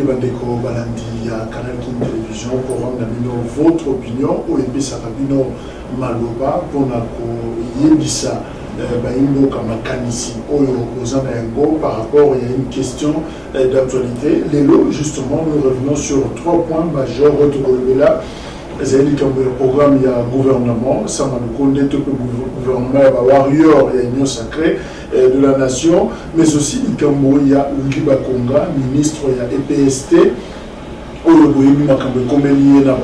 Bandeko Balandi à Canal King Télévision pour rendre votre opinion ou et puis ça Rabino Maloba pour Yebisa Baimbo Kamakanisi par rapport à une question d'actualité. Lélo, justement, nous revenons sur 3 points majeurs. Là, le programme, il y a gouvernement, ça m'a donné tout le gouvernement, warrior, il y a union sacrée de la nation, mais aussi il y a Uliba Konga, ministre, il y a EPST, au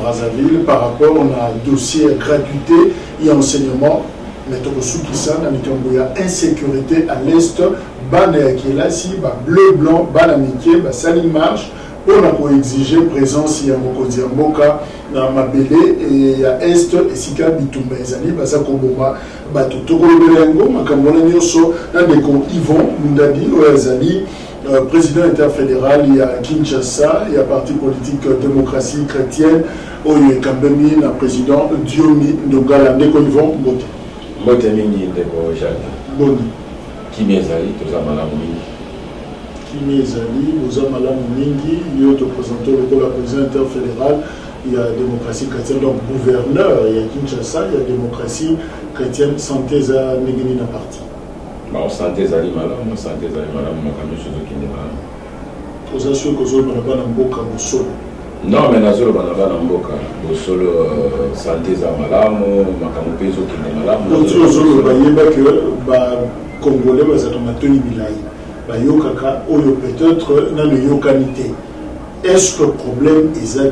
Brazzaville, par rapport à un dossier gratuité et enseignement. Mais il y a insécurité à l'est, qui est là, si bleu, blanc, bananiqué, saline marche, pour exiger présence, il y a Mokozi Mboka, dans Mabele, et il y a Est, et Sika Bitumba, Ezali, Baza Koboma, Batutoko Belengo, Makambola Nyoso, Nandeko Yvon, Mundadi, Ezali, président interfédéral, il y a Kinshasa, il y a parti politique démocratie chrétienne, Oye Kambemi, le président Diomi Ndongala, Ndeko Yvon, Mbote. Mbote Mingi, Ndeko Jacques. Boni. Kimi Ezali, Tozamala Mingi. Kimi Ezali, Tozamala Mingi, il y a le président interfédéral. Il y a démocratie chrétienne, donc gouverneur, il y a Kinshasa, il y a démocratie chrétienne, santé à Negini na parti. Bon, santé à l'imala, santé à l'imala, on a quand même chose qui n'est pas. Vous assurez que vous avez un boka au solo. Non, mais nous avons un boka au solo, santé à l'imala, on a quand même peso qui n'est pas là. Vous avez solo, il y a que les Congolais, ils ont tenu Milaï. Il y a peut-être dans le yokanité. Est-ce que le problème est à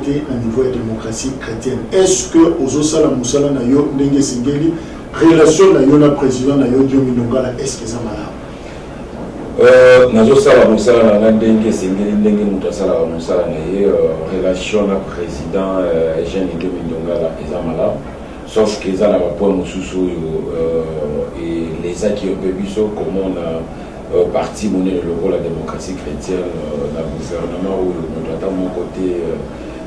niveau de la démocratie chrétienne? Est-ce que aux Osala Moussala Nayo Ndenge Singeli, relation Nayo na président Nayo Diomi Ndongala, est-ce que ça m'a Nazo Sala Moussala Ndenge Singeli, Ndenge Moussala Moussala Nayo, relation na président Eugène Diomi Ndongala, et ça m'a sauf que ça n'a pas pour Moussoussou et les acquis au Pébiso, comment on a. Parti monnaie le rôle de la démocratie chrétienne dans le gouvernement où nous avons mon côté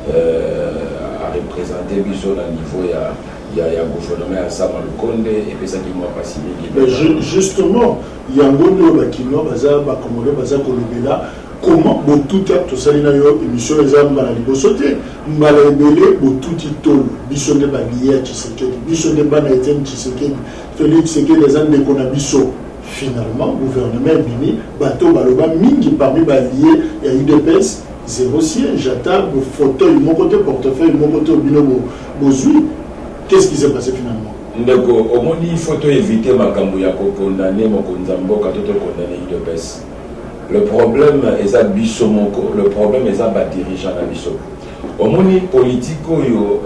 à représenter Bissot à niveau il y a un gouvernement à Samalukonde et puis ça qui m'a pas signé. Justement, il y a un bon nombre qui n'ont pas Kolobela. Comment tout ça une émission les armes à la libosoté malabélé tout titolo Bissot de Babier Tshisekedi Bissot de Banaïten Tshisekedi Félix Tshisekedi les armes de Konabiso. Finalement, le gouvernement Bini, bateau Baloba, Mingi parmi Balié, il y a UDPS, 0 siège, j'attends le fauteuil, mon côté portefeuille, mon côté Bino Bozui. Qu'est-ce qui s'est passé finalement? D'accord, au moins il faut éviter ma Kambouyako condamné, mon Konzambo, quand on condamné UDPS. Le problème est à Bissomoko, le problème est à dirigeant à Bissomoko. Au moins politico yo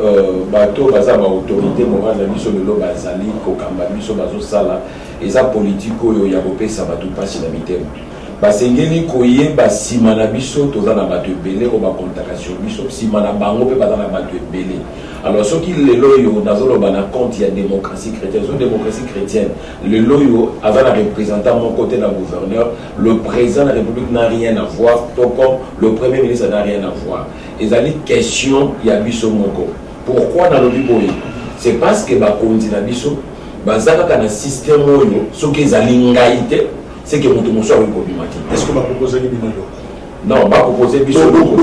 bateau baza ba autorité morale na biso lelo bazali ko kamba biso bazo sala eza politico yo ya kopesa bato pasi na mitema basengeli koyeba sima na biso toza na bato ebele ko ba contactation biso sima na bango pe baza na bato ebele. Alors ce qui lelo yo nazoloba na compte ya démocratie chrétienne, so démocratie chrétienne lelo yo avant la représentant mon côté na gouverneur, le président de la République n'a rien à voir, tout comme le premier ministre n'a rien à voir. Et ça question il y a biso moko. Pourquoi dans le Biboye? C'est parce que ba kondi na biso bazaka kana système oyo soki ezali ngaité, c'est que mutu moso awi kobimati. Est-ce que va proposer ni bino? Non, va proposer biso. Donc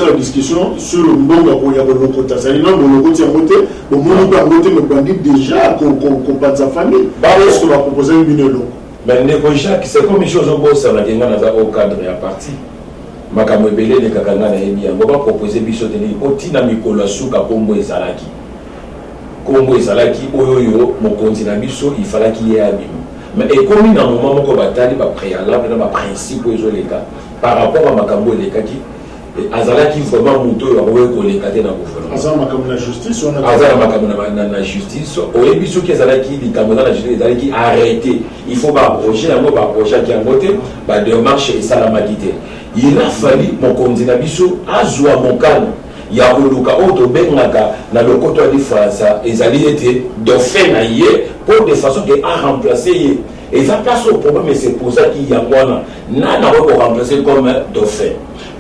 la discussion sur le mbonga ko ya boloko tazali na boloko ti ngote, bo moni ba ngote me bandi déjà ko pas sa famille. Est-ce que va proposer ni bino? Mais Ndeko Jacques, c'est comme une chose au boss na kenga na au cadre ya parti. Makambo ebele ne kakanga na yebi yango ba proposer biso teni otina mikolo suka kombo ezalaki oyo mokonzi na biso il fallait qu'il y ait abima mais et comme na moment moko batali ba préalable na ba principe ezo leka par rapport à makambo elekaki azalaki vraiment muto ya ko leka te na gouvernement azala makambo na justice on a azala makambo na justice oyebi soki ezalaki likambo na justice ezalaki arrêté il faut ba approcher yango ba approcher ki yango te ba démarche esalamaki te. Il a fallu mon candidat biso azwa mokano ya koluka oto bengaka na lokoto ya France ezali été dauphin na ye pour de façon que a remplacer ye et ça place au problème mais c'est pour ça qu'il y a quoi na ko remplacer comme dauphin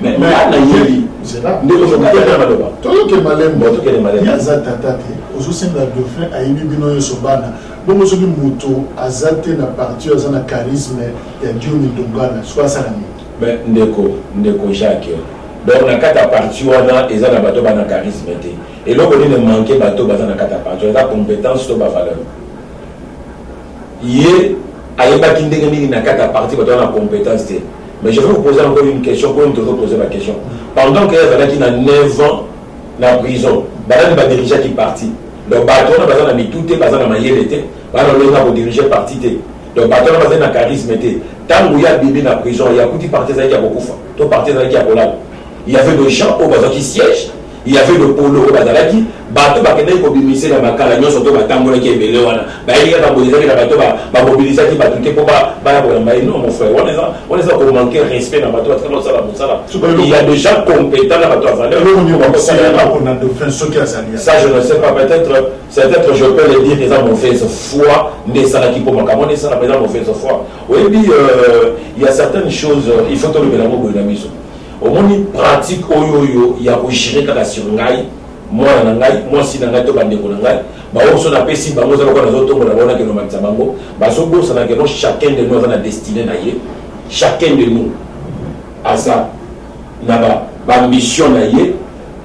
mais na yeli c'est là ndeko mokaya na loba to ke malem ya za tatate ozo senga dauphin ayibi bino yeso bana bongo soki muto azate na parti azana charisme ya Diomi Ndongala soit ça la mais Ndeko Jacques Donc na kata parti wana eza na bato bana charisme te. Et là on est manqué bato baza na kata parti eza compétence to ba valeur. Yé ayeba kindenge nini na kata parti bato na compétence te. Mais je vais vous poser encore une question pour me poser ma question. Pendant que Zala qui a 9 ans dans la prison, Balan va diriger qui parti. Le bâton n'a pas mis tout, pas dans la maillette, Balan va diriger parti. Le bâton n'a pas dans charisme. Tant qu'il y a bébé dans la prison, il y a beaucoup de partisans qui ont beaucoup fait. Tout partisans qui ont beaucoup. Il y avait des gens au bazar qui siègent. Il y avait le polo au bazar qui bateau va qu'elle mobiliser la macala, nous surtout bateau qui est belé wana. Bah il y a pas mobiliser la bateau va mobiliser qui va tout pour pas non mon frère. On est pour manquer respect dans bateau parce que ça là. Il y a des gens compétents dans bateau valeur. On a de fin ce qui a ça je ne sais pas peut-être je peux le dire qu'ils ont mauvaise foi mais ça là qui pour manquer on est ça la mauvaise foi. Oui puis il y a certaines choses il faut te lever la mot de la mission. Au moins pratique oyo il y a au gérer quand sur ngai moi si ngai to bande ko ngai ba on so na pesi bango za ko na zo to na bona ke no matsa bango ba so bo ça na ke no chacun de nous a destiné na ye chacun de nous a ça na ba mission na ye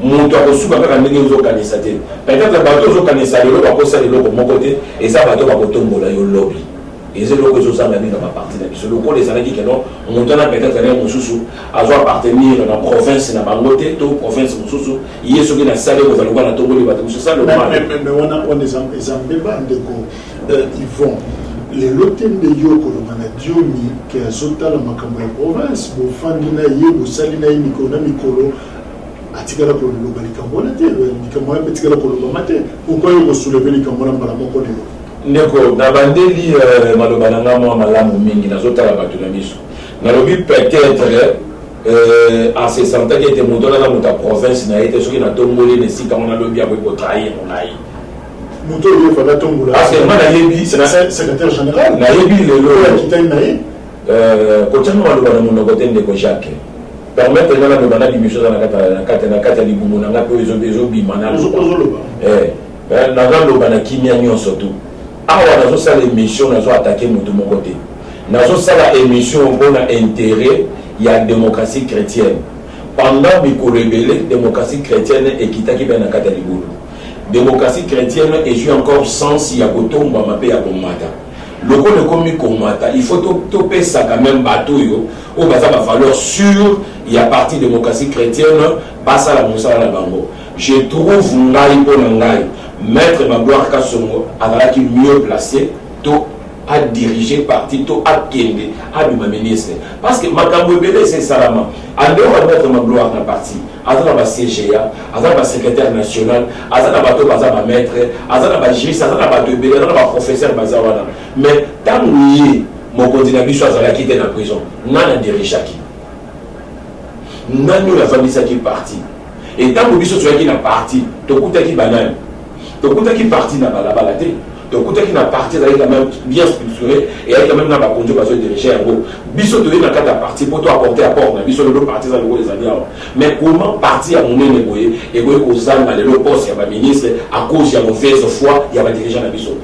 moto ko suba ka ndenge zo kanisa te peut-être ba to zo kanisa le ba ko sa le ko mon côté et ça ba to ba ko tombola yo lobby. Et c'est là que je sens dans ma partie de la le les années qui sont on a peut-être un moussou à appartenir dans la province dans la montée toute province moussou il y a ce qui est salé au va la tomber les bateaux c'est ça le mal mais on est ils vont les lotem de yoko le manadiomi qui a sauté la makambo la province au fandina yebo salina mikona mikolo atikala ko le lobalika bona te mikamo atikala ko le mate pourquoi il soulever les kamona mbala moko de Neko, na bandeli maloba nanga mwa malamu mingi nazotala bato na miso. Nalobi peut-être en se sentant qu'il était monté dans la province na été soki na tomboli ne sika on a lobi a ko trahir on a eu. Moto yo fa tombola. Parce que moi na yebi c'est secrétaire général. Na yebi le lo qui taille naï. Ko tano maloba na mono côté de ko Jacques. Permettre na loba na bimisho na kata libumu na ngapo ezo bi manalo. Na loba na kimia nyonso tout. Awa nazo sala émission nazo attaquer moto mon côté nazo sala émission pour intérêt il y a démocratie chrétienne pendant mikolo ebele démocratie chrétienne ekitaki pe na kata libulu démocratie chrétienne et joue encore sens ya kotomba mape ya komata loko le komi komata il faut to pesa quand même bateau yo o baza ba valeur sûre il y a parti démocratie chrétienne basa la musala la bango je trouve ngai pour ngai Maître Magloire Kassongo qui mieux placé à diriger parti, à kende, à du ministre. Parce que Makambo Bélé, c'est Salama. En dehors de Maître Magloire dans parti, à la CGA, à la secrétaire national, à la bateau Baza maître, à la juriste, à la bateau Bélé, à la professeur Bazawana. Mais tant que mon candidat Bissou Azala qui était dans la prison, n'a dirigé qui. N'a nous la famille qui est parti. Et tant que Bissou soit qui n'a parti, tout coup qui banane. Donc, qui parti dans la baladée, donc qui n'a parti avec quand même bien structuré et avec quand même dans la conduite parce que diriger un gros. Bissot de la carte à partir pour toi apporter à port, Bissot de l'autre parti dans le gros des années. Mais comment partir à mon nez et aux âmes dans le poste, il y a ma ministre, à cause il y a mauvaise foi, il y a ma dirigeant à Bissot.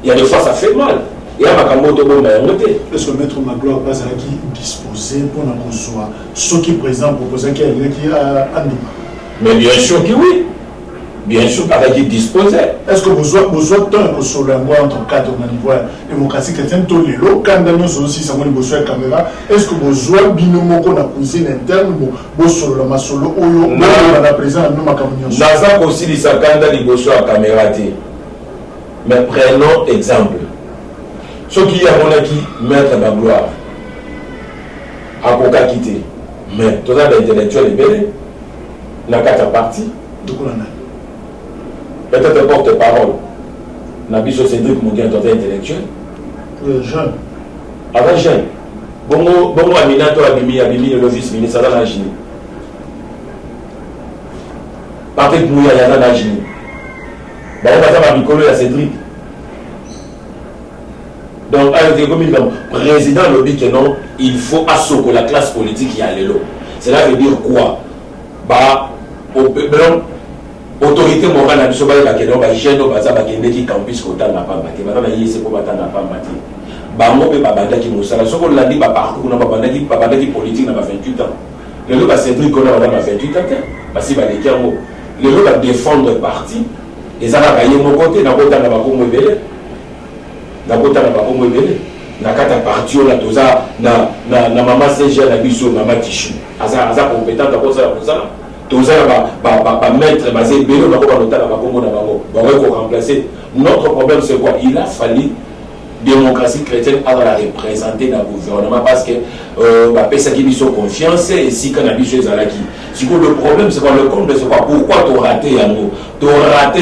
Il y a des fois ça fait mal. Il y a ma camote bon mais monter. Est-ce que Maître Magloire pas qui disposé pour la recevoir ce qui présent proposé qui a animé. Mais bien sûr que oui. Bien sûr, avec qui disposait. Est-ce que vous avez tant que sur la loi entre cadre de démocratie chrétienne, tous les lots, quand nous sommes aussi, ça m'a caméra, est-ce que vous avez binomo qu'on a cuisine interne, vous sur le masolo, ou vous avez présent à nous, ma communion? Naza aussi, les sakanda, les bosso à caméra. Mais prenons exemple. Ceux qui ont qui mettre ma gloire, à Koka quitter. Mais tout ça, l'intellectuel est belé. N'a qu'à ta partie. Peut-être porte-parole. Nabiso Cédric Mouguin, intellectuel. Jeune. Avant jeune. Bon, Aminato Abimi, le vice-ministre, ça va l'agir. Patrick Mouya, il y a un agir. Bon, on va faire Mikolo et Cédric. Donc, président le dit que non, il faut associer la classe politique qui a l'élo. Cela veut dire quoi? Bah, autorité morale na biso ba ka keno ba jeune baza ba kende ki campus ko tanga pamba te bana yese ko batanga pamba te bango pe babanda ki musala soko landi ba parcours na babanda ki politique na ba 28 ans Le lot va Cédric on a 28 ans, parce qu'il va les Kiango. Le lot va défendre le parti, et ça va gagner mon côté, n'a pas autant de Bakomo Ebele. N'a pas autant de Bakomo Ebele. N'a qu'à ta partie, on a tout ça, na maman Saint-Jean, na biso, maman Tichu. Aza compétent, t'as pas ça. Tout ça, va mettre, va zébéler, on va pas noter, on va pas remplacer. Notre problème, c'est quoi? Il a fallu démocratie chrétienne à la représenter dans le gouvernement parce que ça qui sont confiance et si quand on a vu chez Zalaki. Le problème c'est quoi le compte c'est quoi pourquoi tu as raté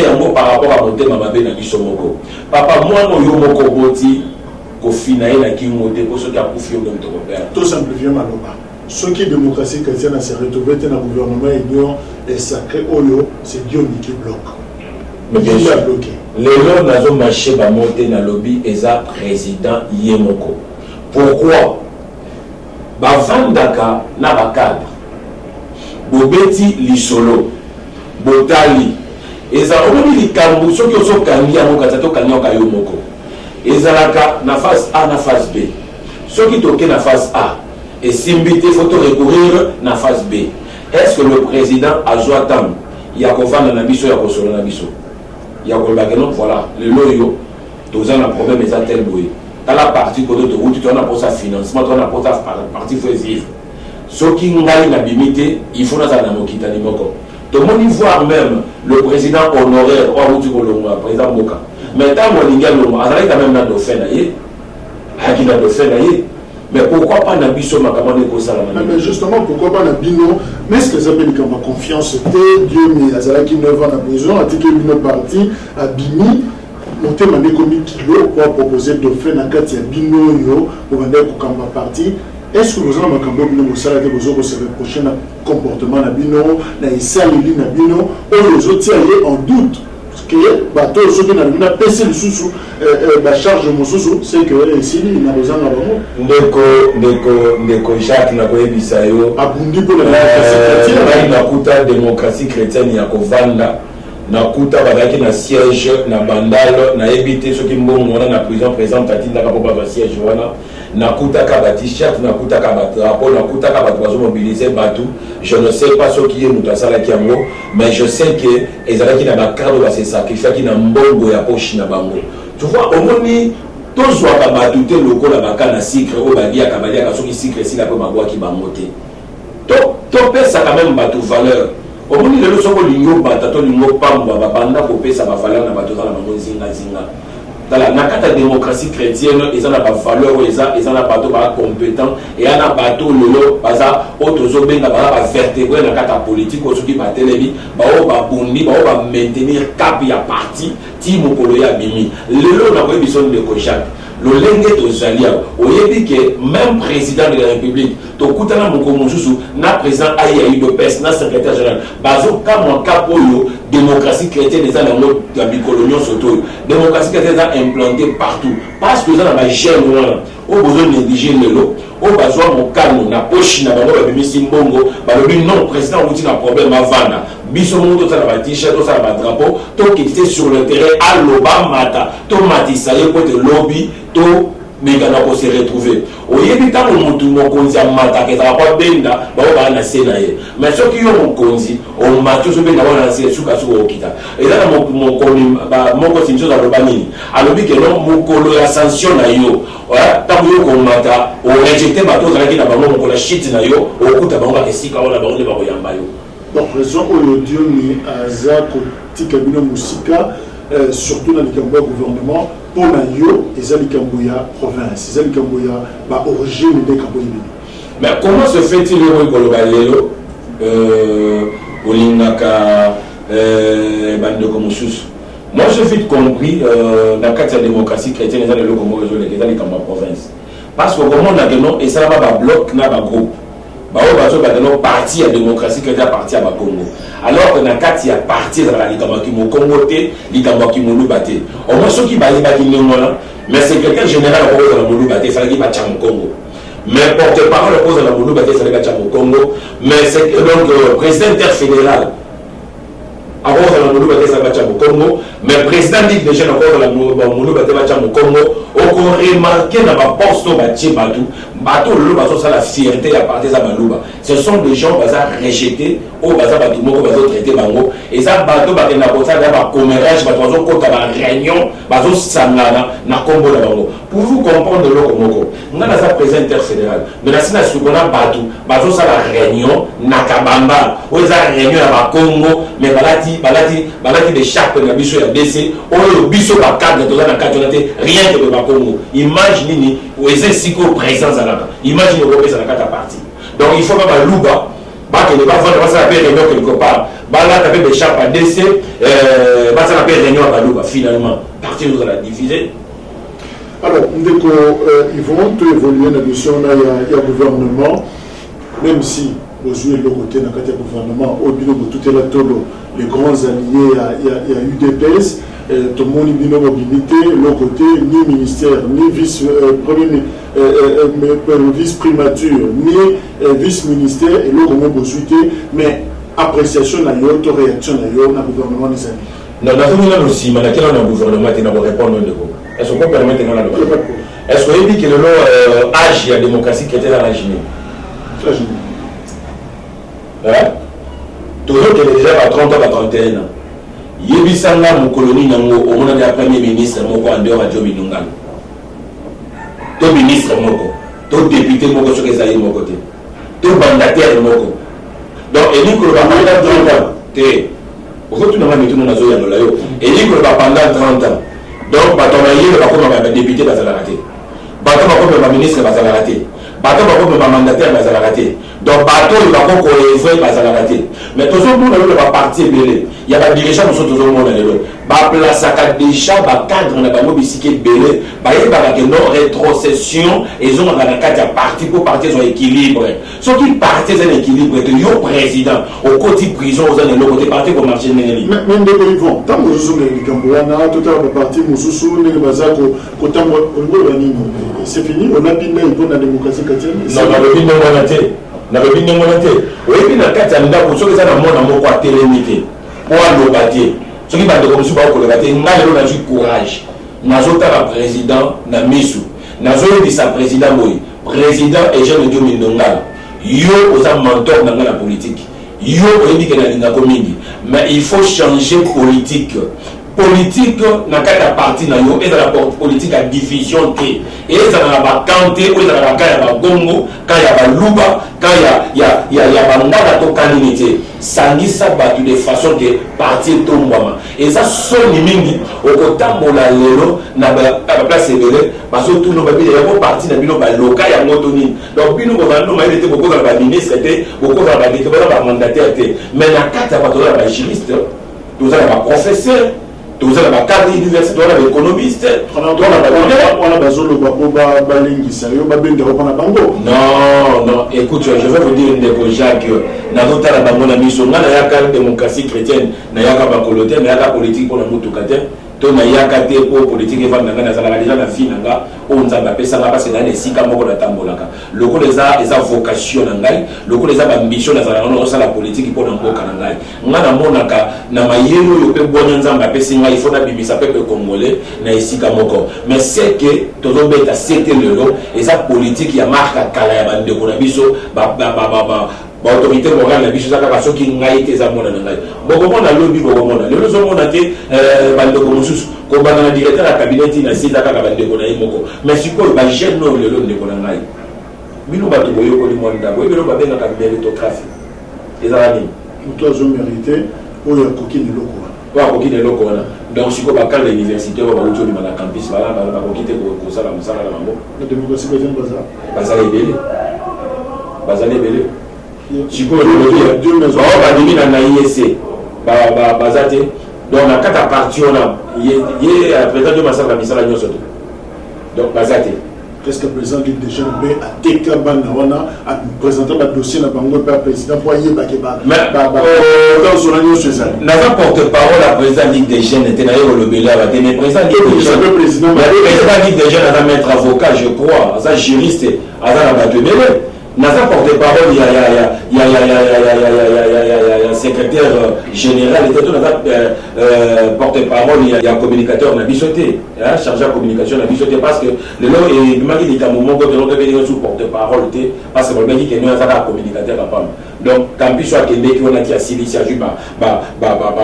un mot par rapport à mon thème à ma belle Moko. Papa moi non yo moko boti ko finaler la qui monter pour ceux qui a confié dans ton père. Tout simplement maloba. Ce qui est démocratie chrétienne s'est retrouvé dans le gouvernement union et sacré Oyo c'est Dieu qui bloque. Mais bien sûr bloqué. Les gens n'ont marché à monter dans le lobby et ça président Yemoko. Pourquoi? Bavandaka n'a pas cadre. Bobeti lisolo. Botali. Et ça on dit les kambu ceux qui sont kangi à mon katato kanyo kayomoko. Et ça na phase A na phase B. Ceux qui toquent na phase A et simbité photo recourir na phase B. Est-ce que le président a joué à temps? Il y a qu'on va dans la mission, il y a qu'on sort dans la mission. Il y a voilà, le loyo, tous un problème est à tel bruit. Dans la partie de route, tu en as pour sa financement, tu en as pour sa partie faut vivre. Ce qui n'a limité, il faut dans un mokita ni moko. Tout le monde y voit même le président honoraire, le président Moka. Mais tant qu'on y gagne, on a même dans le fait mais pourquoi pas dans Bisso Makamane Kosala? Mais justement, pourquoi pas dans Bino? Mais est-ce que ça veut dire qu'on a confiance? Dieu, mais Azalaki 9 ans en prison, a dit qu'il y a une partie à Bini, monter mané comme kilo pour proposer de faire dans Katia Bino, pour vendre pour ma partie. Est-ce que vous avez un cambo Bino Moussala que vous aurez reproché un comportement à Bino, dans les salles à Bino, ou les autres en doute? Que bateau ceux qui n'ont pas passé le sous la charge de mon sous c'est que ici il n'a besoin ndeko Jacques na ko ebisa yo abundi pour la démocratie chrétienne ya kovanda na kuta bazaki na siège na bandalo na ebité ceux qui mbongo na prison présente atinda ka popa siège wana na kuta ka ba t-shirt na kuta ka ba drapeau na kuta ka ba bazo mobiliser batou je ne sais pas ce qui est mutasala kiango mais je sais que ezalaki na ba carte ba se sacrifier ki na mbongo ya poche na bango tu vois au moni tozwa ka batute lokola baka na sucre o balia ka balia ka soki sucre si la ko magwa ki ba moté to pesa quand même batou valeur au moni le soko lingo batato lingo pamba ba banda ko pesa ba valeur na bato za la bango zinga dans la nakata démocratie chrétienne ils ont la valeur ils ont la bateau compétent et ils ont la bateau lolo baza autozo benga ba vertébrer nakata politique au qui ba télévi ba bundi ba maintenir cap ya parti ti mokolo ya bimi lelo na ko bison de Kochak le lenge to zalia oyebi que même président de la République to kutana moko mususu na président ayi de pes na secrétaire général bazo kama kapoyo démocratie chrétienne les ana mo ya bicolonion soto démocratie chrétienne implanté partout parce que ça na gêne wana au besoin négliger lelo au besoin mon calme na poche na bango ba bimisi mbongo ba lobi non président outi na problème avanda biso moto ça na t-shirt ça na drapeau to quitter sur le terrain à l'Obama to matisa ye pour de lobby to mégana ko se retrouver oyebi ta motu mokonzi amata ke za pas benda ba ba na sena ye mais ceux qui ont mokonzi on matu so benda wana se suka so okita et là mon komi ba moko sinjo za lobani alobi ke non mokolo ya sanction na yo ta yo ko mata o rejeter bato za ki na ba moko la shit na yo okuta ba ngaka esika wala ba ngone ba yamba yo donc raison au Dieu ni azako tikabino musika surtout dans le gouvernement pour yo et Zalikamboya province Zalikamboya ba origine de Kamboya. Mais comment se fait-il au Kolobalelo Olingaka bande comme sous moi j'ai vite compris dans la démocratie chrétienne dans le Lokomo les Kamba province parce que comment on a que non et ça va ba bloc na ba groupe ba o ba so ba non parti à démocratie chrétienne parti à ba Congo alors que na kati ya parti dans la Likamba ki mo Congo te Likamba ki mo Lubate au moins ceux qui ba ki ngona mais secrétaire général au dans Lubate il fallait qu'il ba tcham Congo mais porte-parole au dans la Lubate il fallait ba tcham Congo mais c'est donc président interfédéral avant dans la Lubate ça ba tcham Congo mais président dit déjà encore dans la Lubate ba tcham Congo au remarquer na ba poste ba tchibatu bateau le bateau ça la fierté à partir de Balouba. Ce sont des gens qui sont rejetés au bazar bateau qui sont traités bango et ça bateau ba na kota da ba commérage ba tozo kota ba réunion bazo sangana na kombo la bango. Pour vous comprendre le komoko. Ngana ça président interfédéral. Mais la sina sukona bateau bazo ça la réunion na Kabamba. O za réunion na Congo mais balati de chaque na biso ya DC o biso ba cadre toza na cadre rien que ba Congo. Imagine ni o eze siko présence à la imagine au Robert à la partie. Donc il faut pas Louba, que ne va pas faire réunion quelque part. Là, tu as des chapes à DC, va faire réunion à Louba. Finalement, partie nous a diffusé. Alors, ils vont évoluer dans la mission, il y a gouvernement, même si vous jouez le côté dans le gouvernement, au bureau de tout les grands alliés, il y a UDPS. Tout le monde est mobilité, le côté ni ministère, ni vice-primature, ni vice-ministère, et le comment possibilité, mais appréciation, auto réaction dans le gouvernement des amis. Non, dans le aussi, mais dans le gouvernement, tu n'as pas répondu. Est-ce qu'on peut permettre de la est-ce qu'on dit que le âge de la démocratie qui était dans la Guinée? Toujours qu'il est déjà à 30 ans, à 31 ans. Yebisanga mon colonie nango au moment de premier ministre moko en dehors à Joe Bidungal. To ministre moko, to député moko sur les alliés moko, to mandataire moko. Donc Eli Koloba pendant 30 ans, au fait tout n'a pas mis tout dans la zone de l'ayo. Eli Koloba pendant 30 ans. Donc batomaye le bako ma député bazala raté. Bato bako ma ministre bazala raté. Bato bako ma mandataire bazala raté. Donc bateau il va qu'on couvrir bazala raté. Mais tout le monde va partir belé. Il y a des dirigeants qui sont toujours monde ba place à déjà ba cadre na ba mobisike belé ba yeba que non rétrocession et ils ont dans la cadre parti pour partir sur équilibre. Ce qui partait en équilibre de yo président au côté prison aux années le côté parti pour marcher nénéli. Même de Bolivon, tant que je suis Camboyana, tout à l'heure parti Moussou, ne bazako, quand c'est fini, on a biné pour la démocratie chrétienne. Non, on a biné monaté. Na le biné monaté. Oui, puis na cadre na pour ceux qui sont dans mon amour quoi télémité. Pour le bâtir. Ce qui va de comme si vous le bâtir, n'a le courage. Nazota la président na misu. Nazoyo dit sa président Moï. Président et jeune de Mindongal. Yo aux mentors dans la politique. Yo on dit que na linga komindi. Mais il faut changer politique. Politique n'a qu'à partir na yo et dans la politique à division T. Et ça n'a pas canté ou ça n'a pas quand il y a Gongo, quand il y a Luba, quand il y a Ngala to kaninité. Sangi ça battu de façon que partir tombama. Et ça sonne mingi au kotambola lelo na ba place belé parce que tout nos babé ya ko parti na bino ba loka ya motoni. Donc bino ko vando ma était beaucoup dans ba ministre était beaucoup dans ba député ba mandataire était. Mais na kata ba to la ba juriste, tout ça ba professeur. Tout ça, la cadre universitaire, on a l'économiste, on a besoin de non, écoute, je vais vous dire une déco Jacques, dans notre mission, on a la démocratie chrétienne, on a la politique, on a la politique pour la moutoukate. Donc, il y a pour politique et déjà la fille, on a appelé ça parce que dans les 6 cas, on a tambolaka. Le coup les a vocation, le coup les a ambition, la politique pour l'emploi. On a monaka, na mayelo, il faut ça peut congolais, na ici kamoko. Mais c'est que tout le monde a cité le lot et sa politique, il y a marque à Kalaya, de Konabiso, autorité morale la biso zaka kaso ki ngai te za mona ngai boko mona lobi boko mona le zo mona te bando ko mususu ko bana na directeur ya cabinet na sita kaka bande ko na imoko mais siko ba jeune no le londe ko na ngai bino ba ko yo ko li monda bo bino ba benga ka méritocratie ezalani muto zo mérité o ya kokini loko wa kokini loko wana donc siko ba kala université ba uto ni na campus ba ko kite ko sala musala la mambo la démocratie chrétienne bazali belé Chico le deux maisons ba dimi na IEC bazate donc na kata parti on a président de Massaka misala nyoso donc bazate qu'est-ce que président Ligue des jeunes B a tekaba na wana a présenter le dossier na bango par président pour y bakeba dans son agneau césar na porte-parole la président Ligue des jeunes était na le bela ba mais président Ligue des jeunes président Ligue des jeunes a mettre avocat je crois ça juriste à la bateau Naza porte-parole, il y a secrétaire général, il y a porte-parole, il y a communicateur, on a bichoté, chargé de communication, on a bichoté, parce que le lot est il y a un moment où on devait sous porte-parole, parce que le mec qui est un communicateur à Pam. Donc, quand il soit Québec, on a dit à Silicia,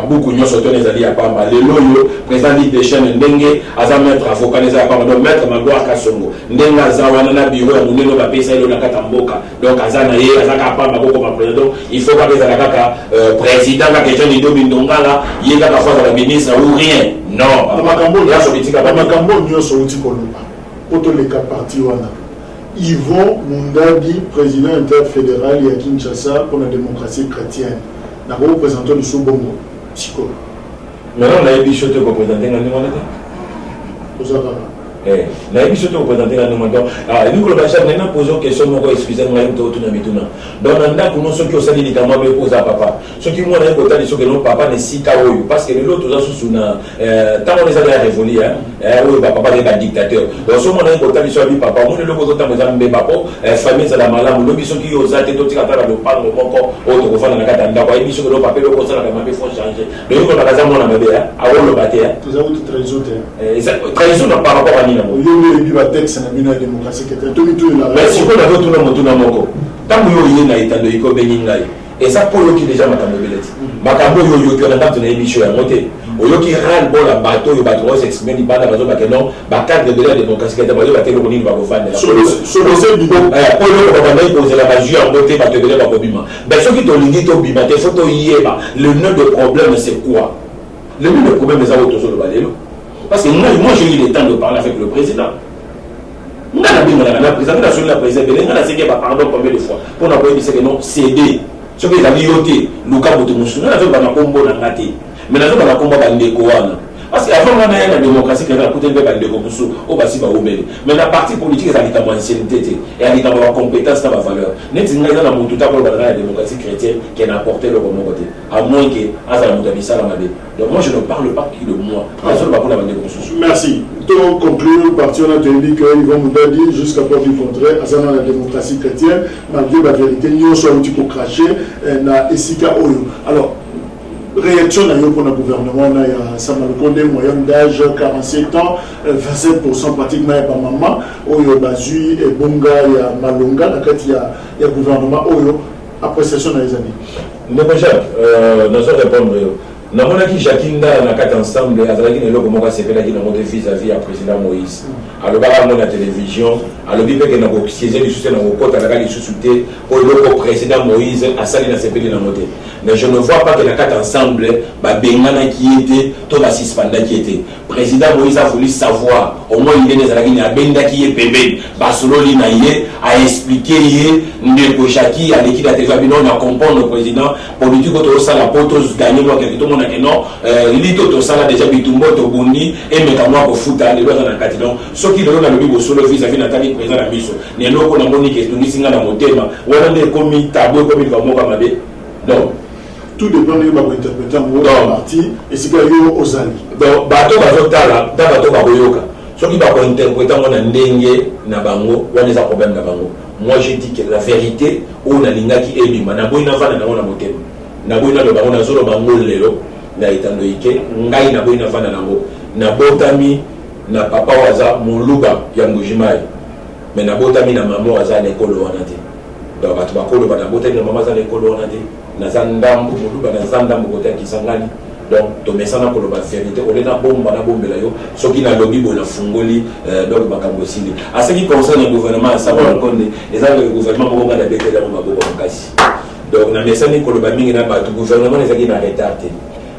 beaucoup de choses les alliés à Pam. Le lot, président des chaînes, Ndenge, Aza maître avocat, les Pam, donc maître Magloire Kassongo, Ndenge Azawana, bureau, on est dans la PSA, on a Katamboka. Donc, Azana et Azaka Pam, comme président, il faut pas que Azaka président, la question de Domindonga, là, il y a la fois de la ministre ou rien. Non, là, sur les parti Yvon Mundadi, président interfédéral de Kinshasa pour la démocratie chrétienne. Nous avons représenté le Soubongo, psychologue. Maintenant, on a eu bichoté pour présenter la demande. On a eu bichoté pour présenter la demande. Alors, nous, le bachar, nous avons posé une question, excusez-moi, nous avons donc, on a ceux qui ont sali les camarades posent à papa. Ceux qui m'ont dit que non, papa n'est si kaoui. Parce que l'autre, nous avons tant on les a révolus, oui, papa est un dictateur. Donc, ce moment-là, il y a papa, on est le côté de papa, famille, c'est la malade, nous avons qui ont été tout à l'heure, nous parlons encore, autre fois, dans la catanda, et nous avons papa, le conseil, il faut changer. Donc, on a la zone, on a bébé, à le bâtir. Vous avez toute trahison. Trahison par rapport à Nina. Il y a un texte, c'est la démocratie qui est mais si on a tout le monde, tant que vous avez été dans le Béningaï, et ça pour eux qui déjà makambo beleti. Makambo yo qui on a pas de émission à monter. Oyo qui râle bon la bateau, le bateau s'exprimer di bana bazo bakeno, ba cadre de la démocratie qui est bazo bakeno boni ba ko fande. Sur le bibo, pour le commander poser la magie en monter bateau de la bobima. Ben ceux qui t'ont lingi to bima, te photo yeba. Le nœud de problème c'est quoi? Le nœud de problème c'est autre chose le balélo. Parce que moi j'ai eu le temps de parler avec le président. Nous avons la présidente nationale, la présidente Belén, on a dit pardon combien de fois pour nous dire que non, cédé. Ce que les amis ont dit, Lucas Boutoumousou, nous avons un combo dans la tête. Mais nous avons un combo dans les Koana. Parce qu'avant, on a la démocratie qui a coûté un peu dans les Komousou, au Bassiba Oubeli. Mais la partie politique, elle a une ancienneté, et elle a une compétence, elle a une valeur. Nous avons la démocratie chrétienne qui a apporté le bon côté. À moins que Azala Moudabissa la Mabé. Donc moi, je ne parle pas qui de moi. Merci. Pour conclure, parti on a dit que Yvon Mundadi, jusqu'à preuve du contraire, Azana la démocratie chrétienne, malgré la vérité, nous sommes un petit peu crachés, na Esika Oyo. Alors, réaction pour le gouvernement, il y a Samalkonde, moyenne d'âge 47 ans, 27% pratiquement par maman, Oyo Bazui, et Bonga, il y a Malonga, il y a gouvernement Oyo, appréciation dans les années. Nous allons répondre. Nous avons dit que Jacinda a quatre ensemble, Azalaki ne l'a pas séparé vis-à-vis à président Moïse. Alors, on a la télévision, alors, il y a un siège du soutien dans le côté, il y a un soutien pour le président Moïse à Sali na séparé dans le mais je ne vois pas que les quatre ensemble, Bengana qui était, tout Sispanda qui était. Président Moïse a voulu savoir, au moins il y a des Azalaki, Benda qui est bébé, Basololi Naye, a expliqué, Ndeko Chaki, à l'équipe de la télévision, on a compris le président, politique autour de ça, la potos gagné, tout le monde a dit non, l'ito to ça déjà bitumbo to boni et métamoi pour foot les lois dans le catillon ce qui donne le bibo solo vis-à-vis Nathalie président la mission ni loko na moni que nous singa na motema wala ne komi tabou comme il va mo kamabe donc tout dépend de l'interprétation de parti et c'est que yo ozali donc bato bazotala ta bato baboyoka ce qui va interpréter on a ndenge na bango wana les problèmes na bango moi je dis que la vérité on a lingaki ebima na boina vana na mona motema na boina le bango na zolo bango lelo na itando ike ngai na boina vana nango na botami na papa waza moluba ya ngujimai mais na botami na maman waza na ekolo wana te donc batu bakolo bana botami na maman za na ekolo wana te na zandambu moluba na zandambu kote kisangani donc to mesana ko ba vérité on est na bomba na bombela yo soki na lobby bona fungoli donc bakambo sili à ce qui concerne le gouvernement ça va konde les autres gouvernement ko ngana bekela mo maboko makasi donc na mesani ko ba mingi na batu gouvernement les aki na retardé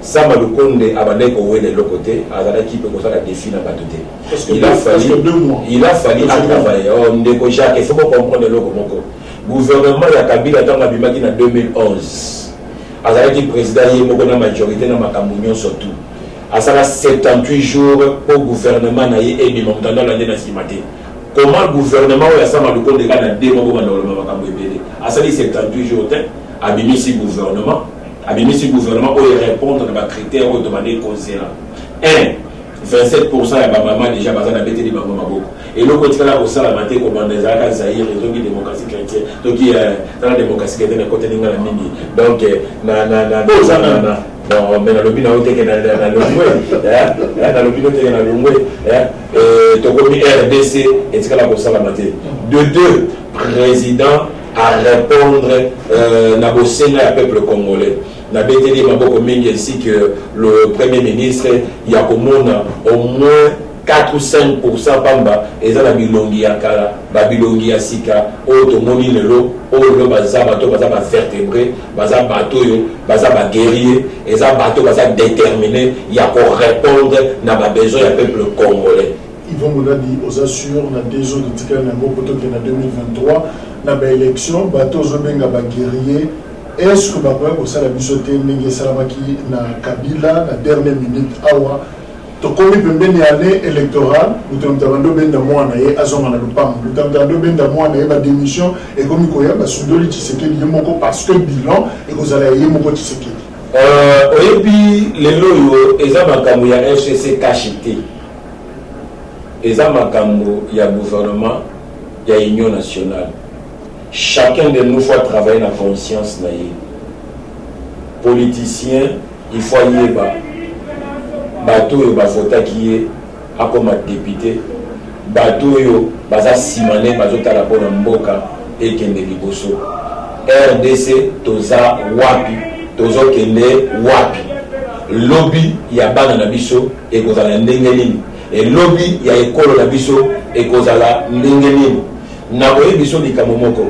ça m'a le konde abandé ko wele le côté azala qui peut ça la défi na batuté il a fallu travailler on ndeko Jacques il faut comprendre le moko gouvernement ya Kabila tanga bimaki na 2011 azalaki président yemoko na majorité na makambo surtout asala 78 jours pour gouvernement na ye ebima mutanda lande na simate comment le gouvernement ya sama le konde kana demo ko mandolo makambo ebele asali 78 jours te abimisi gouvernement au répondre à des critères au demander conseil 1 27% ya maman déjà baza na bete de bango maboko et le côté là au sala maté comme des aka Zaïre et donc démocratie chrétienne donc dans la démocratie chrétienne côté ninga la mingi donc bon mais na lobby na ote ke na longwe na lobby na ote na longwe to komi RDC et tikala ko sala maté de deux présidents à répondre na bosenga ya peuple congolais na BTD Maboko Mingi ainsi que le Premier ministre Yakomona au moins 4 ou 5% pamba eza na bilongi ya kala ba bilongi ya sika o to moni lelo o lo baza bato baza ba vertébré baza bato yo baza ba guerrier eza bato baza déterminé ya ko répondre na ba besoin ya peuple congolais. Yvon Mouladi aux assure na deux autres tika na moko to na 2023 na ba élection bato zo benga ba guerrier. Est-ce que vous avez dit que na Kabila, la dernière minute, awa, to komi pembeni année électorale, nous avons benda mwana ye azonga na lupango, nous avons benda mwana ye ba démission et komi koya ba sudoli Tshisekedi yemoko parce que bilan et que zala yemoko Tshisekedi. Et puis les loyo eza makambo ya FCC kachité. Eza makambo ya gouvernement ya union nationale. Chacun de nous faut travailler la conscience naïe. Politicien, il faut y aller. Bateau yo bavota qui est à comme député. Bateau yo baza simane bazota la pona mboka et kende liboso. RDC toza wapi, tozo kende wapi. Lobby ya bana na biso et kozala ndenge nini. Et lobby ya ekolo na biso et kozala ndenge nini. Na boye biso likambo moko.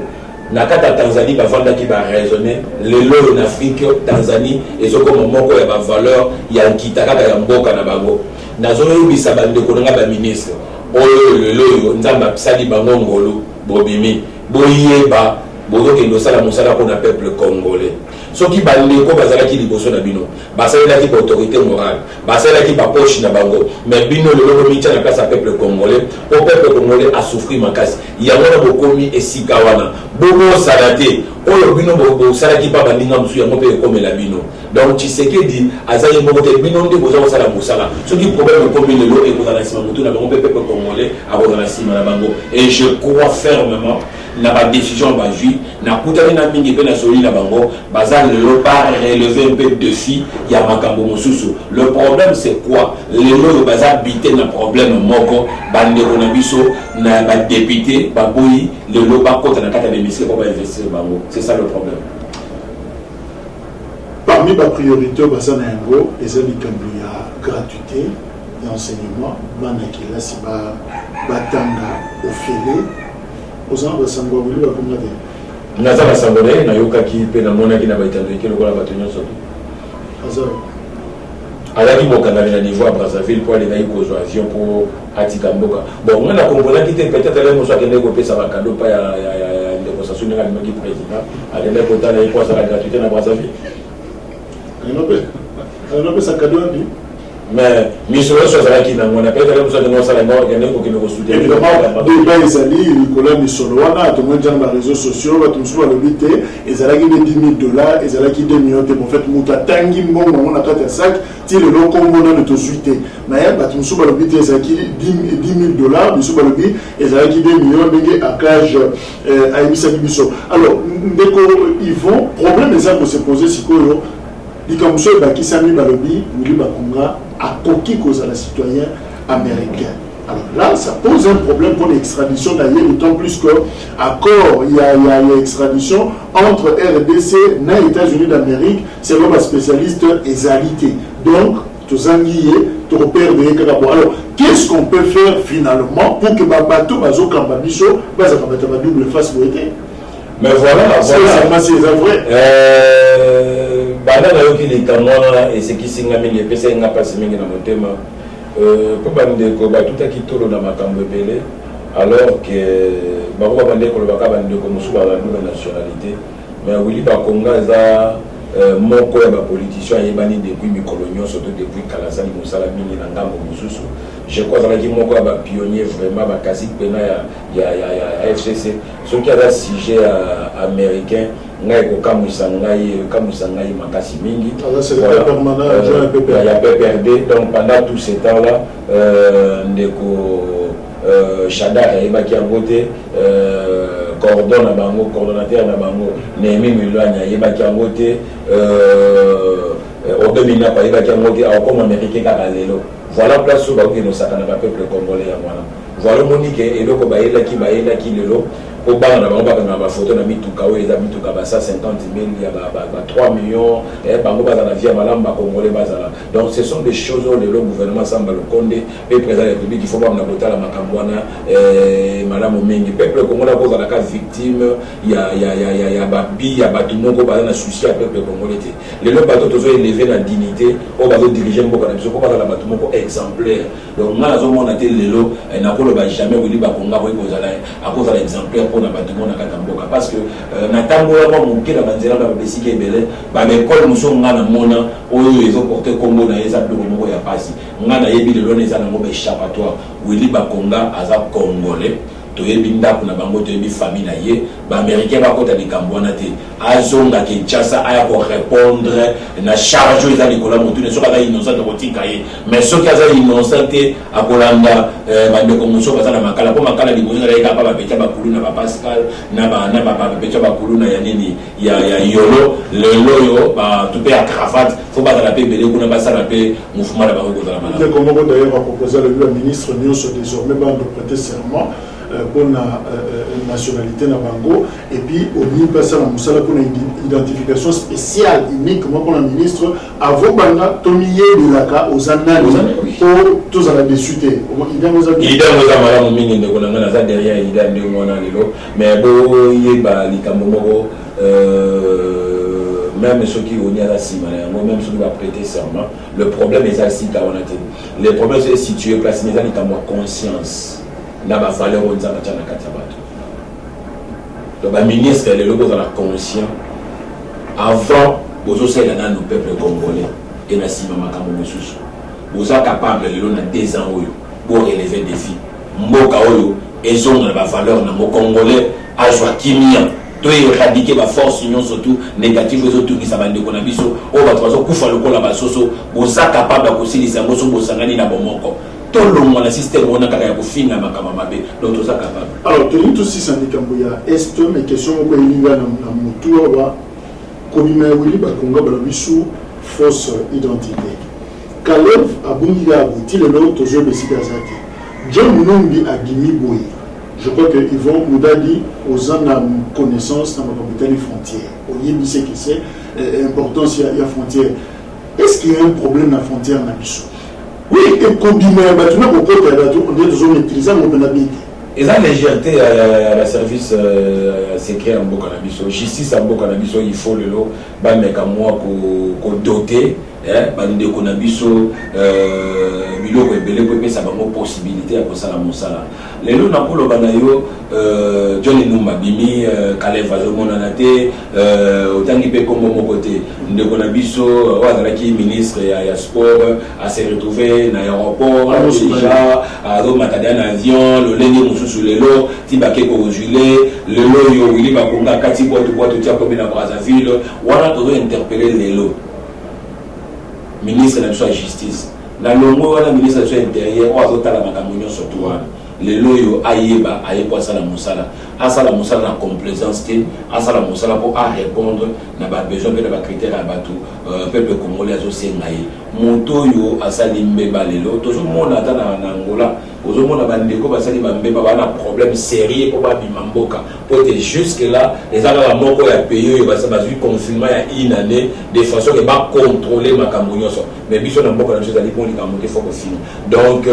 Nakata Tanzanie bavanda qui va raisonner le lot en Afrique Tanzanie et ce comme moko ya ba valeur ya kitaka ya mboka na bango nazoyo bisa bande ko nga ba ministre oyo le lot nzamba sali bango ngolo bobimi boyeba bozo ke ndosala musala ko na peuple congolais soki bande ko bazala ki liboso na bino basala ki autorité morale basala ki ba poche na bango mais bino le lot mitia na place à peuple congolais au peuple congolais a souffrir makasi ya wana bokomi esika wana bobo salate oyo bino bobo salaki pa bandinga musu ya mope comme la bino donc Tshisekedi azaye mokote bino ndi boza sala musala soki problème komi le lot et ko na sima mutu na bango peuple congolais a ko na sima na bango et je crois fermement na ba décision ba jui na kutani na mingi pe na soli na bango bazal le pas relever un peu de défi ya makambo mususu. Le problème c'est quoi? Les lots bazal bité na problème moko bande ko na biso na ba député ba boyi le lot ba kota na kata de ministre pour investir bango. C'est ça le problème. Parmi les priorités bazana yango ezali kambi ya gratuité et enseignement bana kila si ba batanga ofele aux gens de Sangobili va comme la Naza la Sangobili na yoka ki pe na mona ki na baitando ki lokola bato nyonso Azar alaki mokanga na niveau à Brazzaville pour aller naïko zo avion pour atika mboka bon on a compris ki te peut-être aller mo so akende ko pesa ba cadeau pa ya négociation na ki président alende ko tala iko sa la gratuité na Brazzaville on a sa cadeau bi mais mission sur ça qui n'a on appelle comme ça de nous ça la mort gagner pour que nous soutient évidemment débat ezali Nicolas Misolowana tout le monde dans les réseaux sociaux va tout sur le bité ezalaki de $10,000 ezalaki 2 millions pour fait muta tangi mbongo on a kata sac ti le loko mbona de to suite mais ba tout sur le bité ezalaki $10,000 biso ba lobi ezalaki 2 millions ndenge akage aibisa biso alors ndeko ils vont problème ezali ko se poser sikoyo Dikamuso bakisami balobi Willy Bakunga a coquille cause à la citoyen américain. Alors là, ça pose un problème pour l'extradition d'ailleurs, d'autant plus que accord il y a extradition entre RDC et les États-Unis d'Amérique, c'est le spécialiste exalité. Donc, tous anguillés, tu repères des carabos. Alors, qu'est-ce qu'on peut faire finalement pour que Babato Bazo Kambabiso, Bazakabata double face beauté? Mais voilà, c'est vrai. Bana na yoki likamwana et ce qui singa mingi pesa nga pasi mingi na motema po bande ko batuta kitolo na makambo belé alors que bako bande ko baka bande ko musu ba la nationalité mais Willy Bakunga za moko ya ba politicien yebani depuis mikolonio surtout depuis Kalazali Musala mingi na ngambo mususu je crois que moko ya ba pionnier vraiment ba kasi pena ya FCC ce qui a un sujet américain ngai kokamwisa ngai makasi mingi. C'est le permanent adjoint PPRD. Il y a PPRD, donc pendant tout ce temps-là, ndeko Chadar ayebaki yango te, coordonnateur na bango Némi Mulwana ayebaki yango te, Odomina ayebaki yango te, comme américain kaka lelo. Voilà place où baoki no sakana ba peuple congolais ya mwana. Voilà monique eloko bayelaki lelo. Au bas, on a une photo de Mituka, où ils ont mis 150 000, il y a 3 millions, et Bango Bazala, Via Malam, Congolais Bazala. Donc ce sont des choses où le gouvernement semble le Condé, et le président de la République, il faut pas m'aboter la Macambouana, Madame Omengi. Le peuple congolais pose la case victime, il y a Babi, il y a Batumoko, il y a souci à peuple congolais. Les lots bateaux sont élevés dans la dignité, au bateau dirigé, il faut pas la Batumoko exemplaire. Donc moi, on a été les lots, et n'a pas jamais voulu Bakonga, à cause de l'exemplaire. Parce que natango ya moke na banzela ba besiki ebele ba école muso ngana mona oyo ezo porter Congo na eza biloko moko ya pasi ngana yebi lelo na eza na mo échappatoire Willy Bakonga aza congolais toyebi ndako na bango toyebi famille na ye ba américain ba kota likambo wana te azonga Kinshasa aya ko répondre na charge eza likola motu ne soka za innocent ko tika ye mais soki aza innocent te akolanda bandeko muso bazana makala po makala libozo na yeka pa ba petia ba kulu na ba Pascal na ba petia ba kulu na ya nini ya yolo lelo yo ba tupe ya cravate faut bazala pe belé kuna basala pe mouvement na ba ko za la le Congo d'ailleurs a proposé le ministre Nyonso désormais va de prêter serment pour la nationalité na bango et puis au niveau passé la musala pour une identification spéciale uniquement pour le ministre avant banga tomiye bilaka aux annales pour tous à la désuté il y a mala mingi ndeko na ngana za derrière il y a ndeko mona lelo mais bo yeba likambo moko même ceux qui ont la cime, même ceux qui vont prêter serment, le problème est assis quand on a dit. Le problème est situé place mais dans ma conscience. N'a pas valeur on dit à la katabato. Donc le ministre est le dans la conscience. Avant, vous aussi dans nos peuples congolais et na cime makambo mususu. Vous êtes capable de l'on a 2 ans pour relever des défis. Mboka oyo et ont la valeur na mo congolais à Joaquimien. To éradiquer la force union surtout négative les autres qui ça va ndeko na biso o ba twazo kufa lokola basoso boza capable de kosilisa ngoso bosangani na bomoko to longo na système on a kaka ya kofinga makama mabe donc to ça capable. Alors to tout si syndicat ya est mais question ko ilinga na mutu wa komime wili ba konga ba biso fausse identité Kalev abungiga buti le lot to je besika zaki John Numbi a gimi boy. Je crois que Yvon Moudadi, aux ans de connaissance dans la capitale frontière, au Yébi, c'est que c'est l'importance il y a frontière. Est-ce qu'il y a un problème dans la frontière dans Bissau? Oui, et combiné, maintenant, on est toujours maîtrisant mon pénalité. Et la légèreté à la service secret en Bokanabiso, justice en Bokanabiso, il faut le lot, mais qu'à moi, qu'on doter. Bande konabiso biloko ebele ko pesa bango possibilité ya kosala mosala lelo na polo banayo Johnny Numba bimi Kalev azomona na te otangi pe kombo moko te ndeko na biso wazalaki ministre ya sport a se retrouver na aéroport déjà azo matadi na avion lolenge mususu lelo tibake ko juillet lelo yo wili bakonga kati boîte tia ko na Brazzaville wana to interpeller lelo ministre de la justice na longo wana ministre de l'intérieur o azotala makambo nyonso to wana lelo yo ayeba ayeba sala musala na complaisance te asala musala pour à répondre na ba besoin de ba critères à bateau peuple congolais azosenga ye moto yo asali mbeba lelo toujours mona ata na Angola ozomona bandeko basali bambeba bana problème sérieux pour ba bimamboka pour être jusque là les ala moko ya pays yo basa bazui confinement ya une année de façon que ba contrôler makambo nyonso mais biso na mboka na biso ali pour likambo te faut que film donc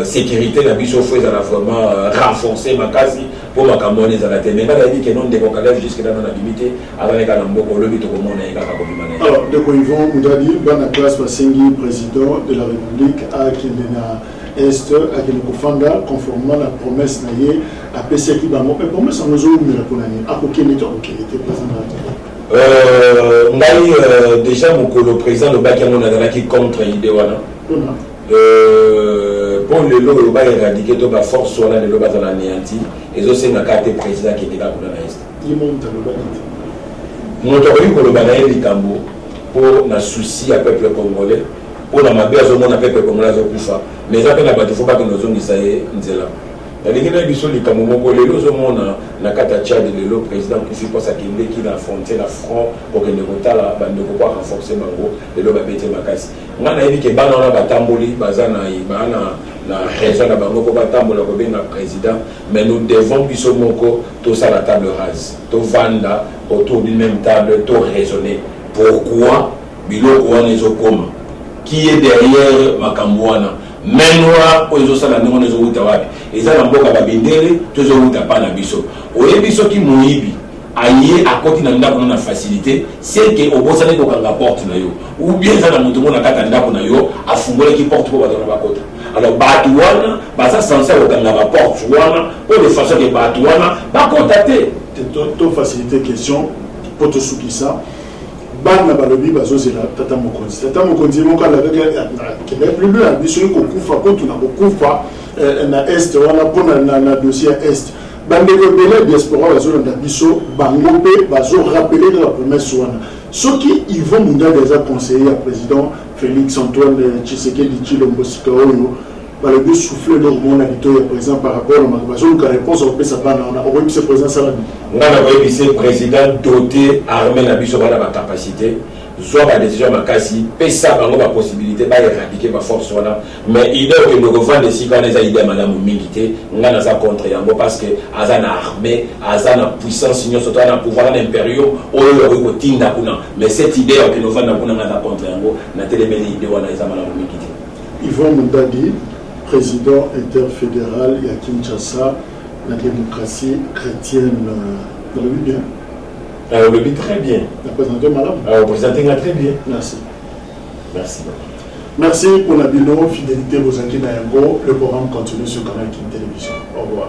sécurité na biso faut ezala vraiment renforcer makasi pour makambo les ala te mais ba dit que non de Kalev jusque là na limité avec na mboka lobi to komona ekaka ko bimana alors de ko Yvon Moudadi bana classe basengi président de la République à Kendena Est à Kenokofanda conformément à la promesse naie à PCQ Bango mais promesse en nous la konani à aucun état qui était présent ngai déjà mon président le Bakiamon qui contre l'idée wana pour le lot ba éradiquer to ba force wala le lot ba za la néanti et zo c'est na carte président qui était là pour la est il monte le Bakiti moto okoki koloba na ye likambo mpo na souci ya peuple congolais mpo na mabe azomona peuple congolais azokufa mais eza mpe na bato fo bakende ozongisa ye nzela nalingi na biso likambo moko lelo ozomona na kati ya Tchad lelo président kufi mposa akendeki na frontière na front kokende kotala bandeko kwa renforcer bango lelo babete makasi nga nayebi ke bana wana batamboli baza na raison na bango mpo batambola kobenga président mais nous devons biso moko tosala table rase tovanda autour d'une même table to raisonner pourquoi biloko wana ezokoma qui est derrière makambo wana menwa oyo ezosala ndenge wana ezowuta wapi eza na mboka babendele to ezowuta mpa na biso oyebi soki moyibi aye akoti na ndako na facilité c'est que obosani kokanga porte na yo ou bien eza na moto ngo na kati ya ndako na yo afungolaki porte mpo bato na bakota alors bato wana baza sanse kokanga baporte wana po de façon ke bato wana bakota te to facilité question po tosukisa bana balobi bazozela tata mokonzi moko alakaki kende plus loin biso kokufa kotu na kokufa na est wana mpona na dossier ya est bandeko ebele diaspora bazolanda biso bango mpe bazorapele na bapromese wana soki Yvon Mundadi aza conseiller ya président Félix Antoine Tshisekedi Tshilombo sika oyo balobi souffle lormona lito ya président par rapport à ma bazoluka réponse opesa bana wana okoyebisa président salami nga na koyebisa président doté armée na biso bana bacapacité zwa badécision makasi pesa bango bapossibilité baéradiquer baforce wana mais idée okende kovanda esika wana eza idée ya malamu mingi te nga naza contre yango parce que aza na armée aza na puissance nyonso to na pouvoir na impérium oyo okoki kotinda kuna mais cette idée ya okende kovanda kuna nga naza contre yango natelemeli idée wana eza malamu mingi te. Yvon Mundadi, président interfédéral ya Kinshasa, la démocratie chrétienne, dans le but bien. Le but très bien. La présentation madame. Le présentation très bien. Merci. Merci. Merci pour la bino fidélité aux Anki Nayango. Le programme continue sur Canal King Télévision. Au revoir.